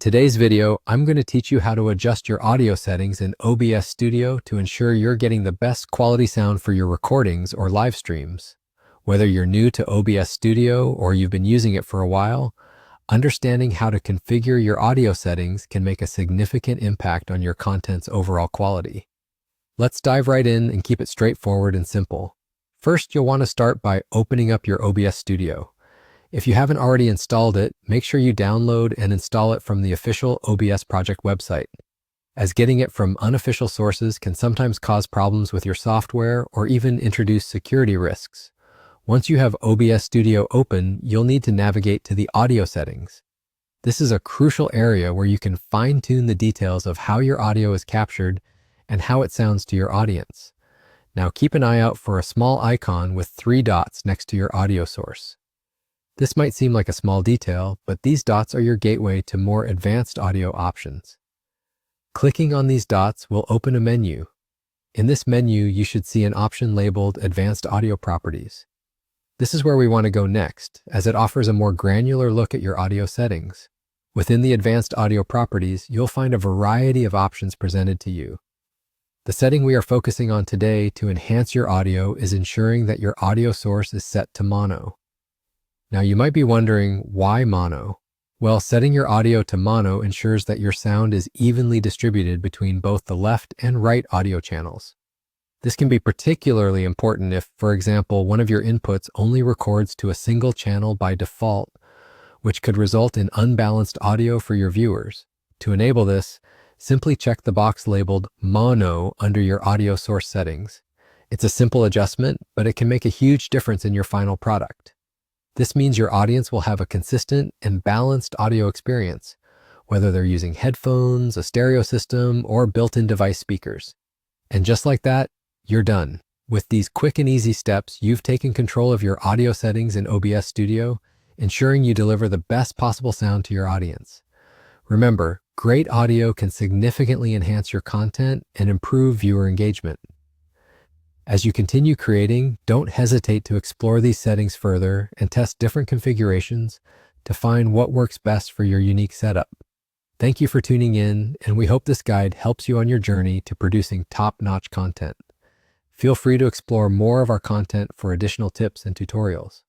today's video, I'm going to teach you how to adjust your audio settings in OBS Studio to ensure you're getting the best quality sound for your recordings or live streams. Whether you're new to OBS Studio or you've been using it for a while, understanding how to configure your audio settings can make a significant impact on your content's overall quality. Let's dive right in and keep it straightforward and simple. First, you'll want to start by opening up your OBS Studio. If you haven't already installed it, make sure you download and install it from the official OBS project website, as getting it from unofficial sources can sometimes cause problems with your software or even introduce security risks. Once you have OBS Studio open, you'll need to navigate to the audio settings. This is a crucial area where you can fine-tune the details of how your audio is captured and how it sounds to your audience. Now keep an eye out for a small icon with 3 dots next to your audio source. This might seem like a small detail, but these dots are your gateway to more advanced audio options. Clicking on these dots will open a menu. In this menu, you should see an option labeled Advanced Audio Properties. This is where we want to go next, as it offers a more granular look at your audio settings. Within the Advanced Audio Properties, you'll find a variety of options presented to you. The setting we are focusing on today to enhance your audio is ensuring that your audio source is set to mono. Now you might be wondering, why mono? Well, setting your audio to mono ensures that your sound is evenly distributed between both the left and right audio channels. This can be particularly important if, for example, one of your inputs only records to a single channel by default, which could result in unbalanced audio for your viewers. To enable this, simply check the box labeled Mono under your audio source settings. It's a simple adjustment, but it can make a huge difference in your final product. This means your audience will have a consistent and balanced audio experience, whether they're using headphones, a stereo system, or built-in device speakers. And just like that, you're done. With these quick and easy steps, you've taken control of your audio settings in OBS Studio, ensuring you deliver the best possible sound to your audience. Remember, great audio can significantly enhance your content and improve viewer engagement. As you continue creating, don't hesitate to explore these settings further and test different configurations to find what works best for your unique setup. Thank you for tuning in, and we hope this guide helps you on your journey to producing top-notch content. Feel free to explore more of our content for additional tips and tutorials.